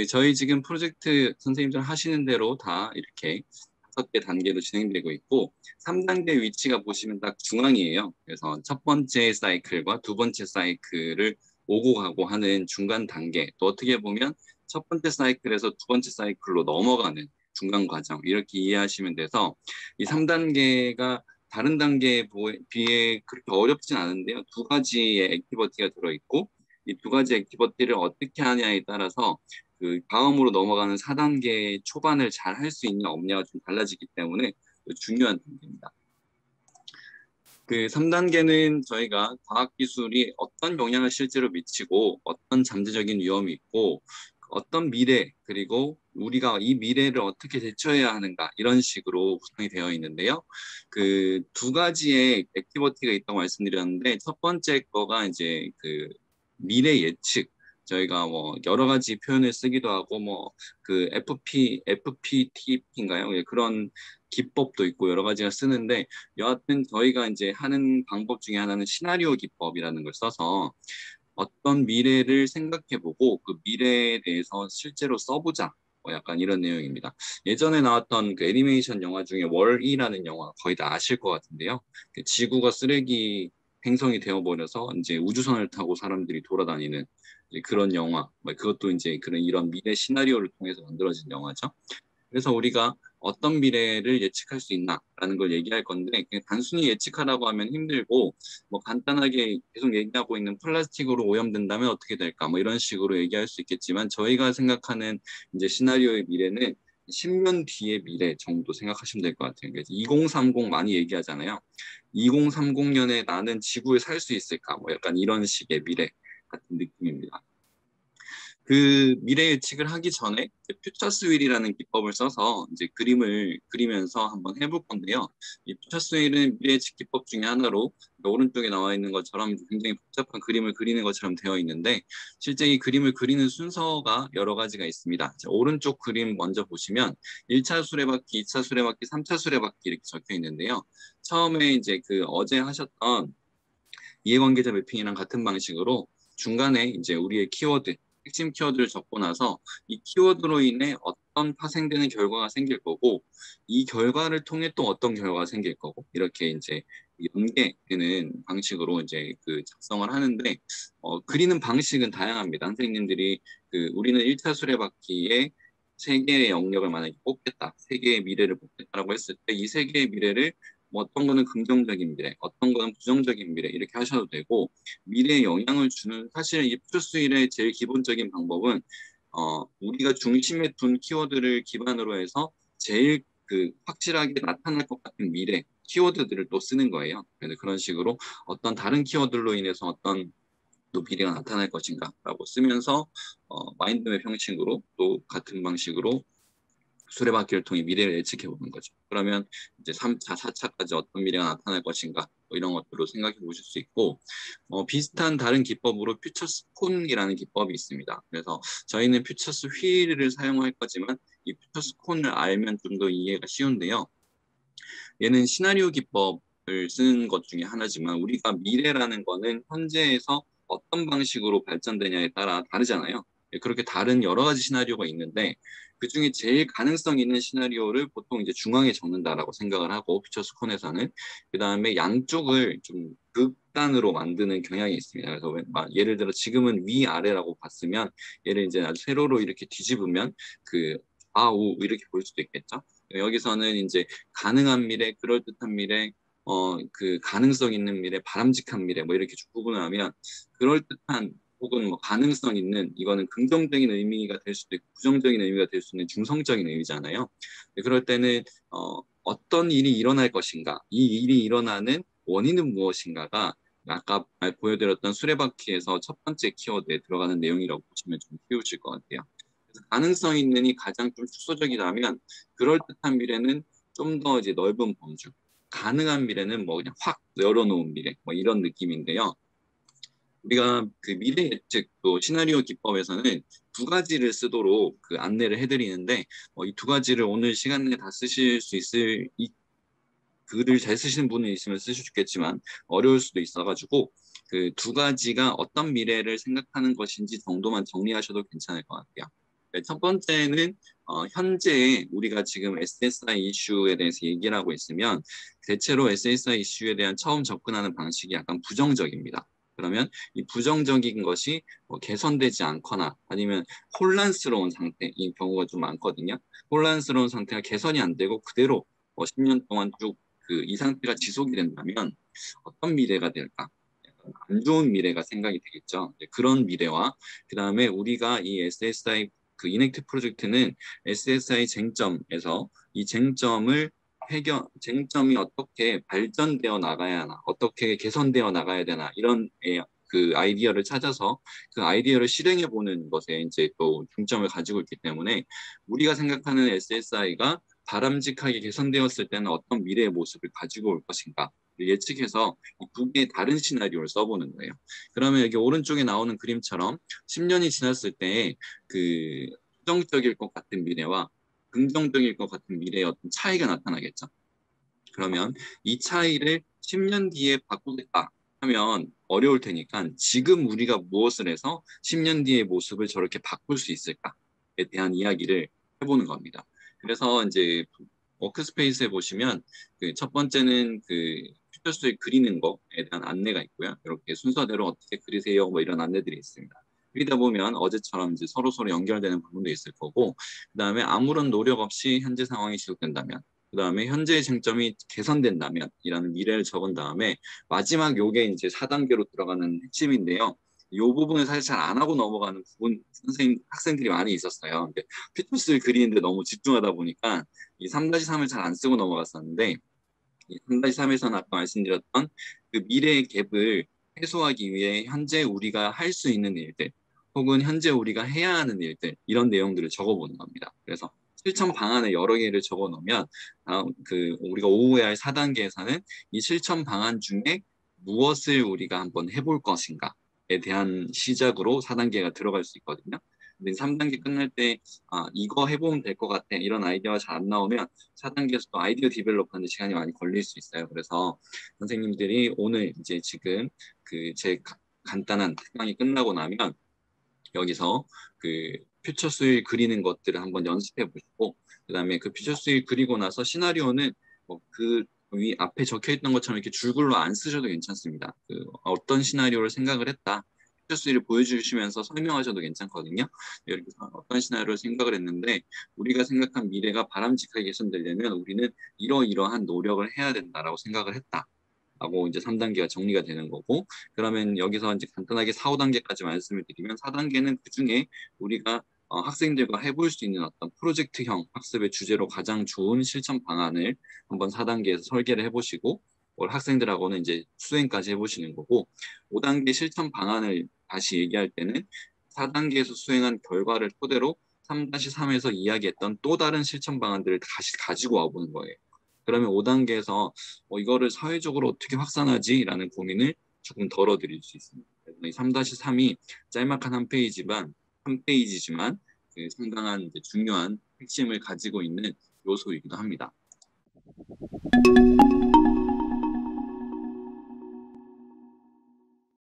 저희 지금 프로젝트 선생님들 하시는 대로 다 이렇게 5개 단계로 진행되고 있고 3단계 위치가 보시면 딱 중앙이에요. 그래서 첫 번째 사이클과 두 번째 사이클을 오고 가고 하는 중간 단계, 또 어떻게 보면 첫 번째 사이클에서 두 번째 사이클로 넘어가는 중간 과정, 이렇게 이해하시면 돼서 이 3단계가 다른 단계에 비해 그렇게 어렵진 않은데요. 두 가지의 액티비티가 들어있고 이 두 가지 액티비티를 어떻게 하냐에 따라서 그 다음으로 넘어가는 4단계 초반을 잘 할 수 있냐 없냐가 좀 달라지기 때문에 중요한 단계입니다. 그 3단계는 저희가 과학기술이 어떤 영향을 실제로 미치고 어떤 잠재적인 위험이 있고 어떤 미래 그리고 우리가 이 미래를 어떻게 대처해야 하는가 이런 식으로 구성이 되어 있는데요. 그 두 가지의 액티비티가 있다고 말씀드렸는데 첫 번째 거가 이제 그 미래 예측 저희가 뭐 여러 가지 표현을 쓰기도 하고 뭐 그 FPTP인가요? 예, 그런 기법도 있고 여러 가지가 쓰는데 여하튼 저희가 이제 하는 방법 중에 하나는 시나리오 기법이라는 걸 써서 어떤 미래를 생각해보고 그 미래에 대해서 실제로 써보자. 뭐 약간 이런 내용입니다. 예전에 나왔던 그 애니메이션 영화 중에 월이라는 영화 거의 다 아실 것 같은데요. 그 지구가 쓰레기 행성이 되어버려서 이제 우주선을 타고 사람들이 돌아다니는 이제 그런 영화. 뭐 그것도 이제 그런 이런 미래 시나리오를 통해서 만들어진 영화죠. 그래서 우리가 어떤 미래를 예측할 수 있나라는 걸 얘기할 건데 그냥 단순히 예측하라고 하면 힘들고 뭐 간단하게 계속 얘기하고 있는 플라스틱으로 오염된다면 어떻게 될까 뭐 이런 식으로 얘기할 수 있겠지만 저희가 생각하는 이제 시나리오의 미래는 10년 뒤의 미래 정도 생각하시면 될 것 같아요. 그래서 2030 많이 얘기하잖아요. 2030년에 나는 지구에 살 수 있을까? 뭐 약간 이런 식의 미래 같은 느낌입니다. 그 미래 예측을 하기 전에 퓨처스 휠이라는 기법을 써서 이제 그림을 그리면서 한번 해볼 건데요. 이 퓨처스 휠은 미래 예측 기법 중에 하나로 오른쪽에 나와 있는 것처럼 굉장히 복잡한 그림을 그리는 것처럼 되어 있는데 실제 이 그림을 그리는 순서가 여러 가지가 있습니다. 자, 오른쪽 그림 먼저 보시면 1차 수레바퀴, 2차 수레바퀴, 3차 수레바퀴 이렇게 적혀 있는데요. 처음에 이제 그 어제 하셨던 이해관계자 매핑이랑 같은 방식으로 중간에 이제 우리의 키워드, 핵심 키워드를 적고 나서 이 키워드로 인해 어떤 파생되는 결과가 생길 거고 이 결과를 통해 또 어떤 결과가 생길 거고 이렇게 이제 연계되는 방식으로 이제 그 작성을 하는데 그리는 방식은 다양합니다. 선생님들이 그 우리는 1차 수레바퀴에 세 개의 영역을 만약에 뽑겠다, 세 개의 미래를 뽑겠다라고 했을 때 이 세 개의 미래를 뭐 어떤 거는 긍정적인 미래, 어떤 거는 부정적인 미래 이렇게 하셔도 되고 미래에 영향을 주는 사실 이 플러스일의 제일 기본적인 방법은 우리가 중심에 둔 키워드를 기반으로 해서 제일 그 확실하게 나타날 것 같은 미래 키워드들을 또 쓰는 거예요. 그래서 그런 식으로 어떤 다른 키워드로 인해서 어떤 또 미래가 나타날 것인가라고 쓰면서 마인드맵 형식으로 또 같은 방식으로 수레바퀴를 통해 미래를 예측해 보는 거죠. 그러면 이제 3차, 4차까지 어떤 미래가 나타날 것인가 뭐 이런 것들로 생각해 보실 수 있고 비슷한 다른 기법으로 퓨처스 콘이라는 기법이 있습니다. 그래서 저희는 퓨처스 휠을 사용할 거지만 이 퓨처스 콘을 알면 좀 더 이해가 쉬운데요. 얘는 시나리오 기법을 쓰는 것 중에 하나지만 우리가 미래라는 거는 현재에서 어떤 방식으로 발전되냐에 따라 다르잖아요. 그렇게 다른 여러 가지 시나리오가 있는데 그중에 제일 가능성 있는 시나리오를 보통 이제 중앙에 적는다라고 생각을 하고 퓨처스콘에서는 그다음에 양쪽을 좀 극단으로 만드는 경향이 있습니다. 그래서 예를 들어 지금은 위아래라고 봤으면 얘를 이제 아주 세로로 이렇게 뒤집으면 그 좌우 이렇게 볼 수도 있겠죠. 여기서는 이제 가능한 미래, 그럴듯한 미래, 그 가능성 있는 미래, 바람직한 미래, 뭐 이렇게 구분을 하면 그럴듯한 혹은 뭐 가능성 있는 이거는 긍정적인 의미가 될 수도 있고 부정적인 의미가 될 수 있는 중성적인 의미잖아요. 그럴 때는 어떤 일이 일어날 것인가, 이 일이 일어나는 원인은 무엇인가가 아까 보여드렸던 수레바퀴에서 첫 번째 키워드에 들어가는 내용이라고 보시면 좀 쉬우실 것 같아요. 그래서 가능성 있는 이 가장 좀 축소적이라면 그럴듯한 미래는 좀 더 이제 넓은 범주, 가능한 미래는 뭐 그냥 확 열어놓은 미래, 뭐 이런 느낌인데요. 우리가 그 미래 예측 또 시나리오 기법에서는 두 가지를 쓰도록 그 안내를 해드리는데 이 두 가지를 오늘 시간 내에 다 쓰실 수 있을 이 글을 잘 쓰시는 분이 있으면 쓰시겠지만 어려울 수도 있어가지고 그 두 가지가 어떤 미래를 생각하는 것인지 정도만 정리하셔도 괜찮을 것 같아요. 네, 첫 번째는 현재 우리가 지금 SSI 이슈에 대해서 얘기를 하고 있으면 대체로 SSI 이슈에 대한 처음 접근하는 방식이 약간 부정적입니다. 그러면 이 부정적인 것이 개선되지 않거나 아니면 혼란스러운 상태인 경우가 좀 많거든요. 혼란스러운 상태가 개선이 안 되고 그대로 10년 동안 쭉 그 이 상태가 지속이 된다면 어떤 미래가 될까? 약간 안 좋은 미래가 생각이 되겠죠. 네, 그런 미래와 그다음에 우리가 이 SSI 그 이넥트 프로젝트는 SSI 쟁점에서 이 쟁점이 어떻게 발전되어 나가야 하나, 어떻게 개선되어 나가야 되나 이런 그 아이디어를 찾아서 그 아이디어를 실행해 보는 것에 이제 또 중점을 가지고 있기 때문에 우리가 생각하는 SSI가 바람직하게 개선되었을 때는 어떤 미래의 모습을 가지고 올 것인가 예측해서 두 개의 다른 시나리오를 써보는 거예요. 그러면 여기 오른쪽에 나오는 그림처럼 10년이 지났을 때 그 부정적일 것 같은 미래와 긍정적일 것 같은 미래의 어떤 차이가 나타나겠죠. 그러면 이 차이를 10년 뒤에 바꾸겠다 하면 어려울 테니까 지금 우리가 무엇을 해서 10년 뒤의 모습을 저렇게 바꿀 수 있을까에 대한 이야기를 해보는 겁니다. 그래서 이제 워크스페이스에 보시면 그 첫 번째는 그 퓨처스에 그리는 거에 대한 안내가 있고요. 이렇게 순서대로 어떻게 그리세요 뭐 이런 안내들이 있습니다. 그리다 보면 어제처럼 이제 서로 연결되는 부분도 있을 거고 그다음에 아무런 노력 없이 현재 상황이 지속된다면 그다음에 현재의 쟁점이 개선된다면 이라는 미래를 적은 다음에 마지막 요게 이제 4단계로 들어가는 핵심인데요. 이 부분을 사실 잘 안 하고 넘어가는 부분 학생들이 많이 있었어요. 퓨처스를 그리는데 너무 집중하다 보니까 이 3-3을 잘 안 쓰고 넘어갔었는데 이 3-3에서는 아까 말씀드렸던 그 미래의 갭을 해소하기 위해 현재 우리가 할 수 있는 일들 혹은 현재 우리가 해야 하는 일들 이런 내용들을 적어보는 겁니다. 그래서 실천 방안을 여러 개를 적어놓으면 그 우리가 오후에 할 4단계에서는 이 실천 방안 중에 무엇을 우리가 한번 해볼 것인가에 대한 시작으로 4단계가 들어갈 수 있거든요. 근데 3단계 끝날 때 이거 해보면 될 것 같아 이런 아이디어가 잘 안 나오면 4단계에서 또 아이디어 디벨롭 하는 시간이 많이 걸릴 수 있어요. 그래서 선생님들이 오늘 이제 지금 그 제 간단한 특강이 끝나고 나면 여기서 그 퓨처 수일 그리는 것들을 한번 연습해 보시고 그다음에 그 퓨처 수일 그리고 나서 시나리오는 그 위 앞에 적혀 있던 것처럼 이렇게 줄글로 안 쓰셔도 괜찮습니다. 그 어떤 시나리오를 생각을 했다. 퓨처 수일을 보여주시면서 설명하셔도 괜찮거든요. 이렇게 어떤 시나리오를 생각을 했는데 우리가 생각한 미래가 바람직하게 개선되려면 우리는 이러이러한 노력을 해야 된다라고 생각을 했다. 하고 이제 3단계가 정리가 되는 거고 그러면 여기서 이제 간단하게 4, 5단계까지 말씀을 드리면 4단계는 그중에 우리가 학생들과 해볼 수 있는 어떤 프로젝트형 학습의 주제로 가장 좋은 실천 방안을 한번 4단계에서 설계를 해보시고 학생들하고는 이제 수행까지 해보시는 거고 5단계 실천 방안을 다시 얘기할 때는 4단계에서 수행한 결과를 토대로 3-3에서 이야기했던 또 다른 실천 방안들을 다시 가지고 와보는 거예요. 그러면 5단계에서 이거를 사회적으로 어떻게 확산하지라는 고민을 조금 덜어드릴 수 있습니다. 이 3-3이 짤막한 한 페이지지만 그 상당한 중요한 핵심을 가지고 있는 요소이기도 합니다.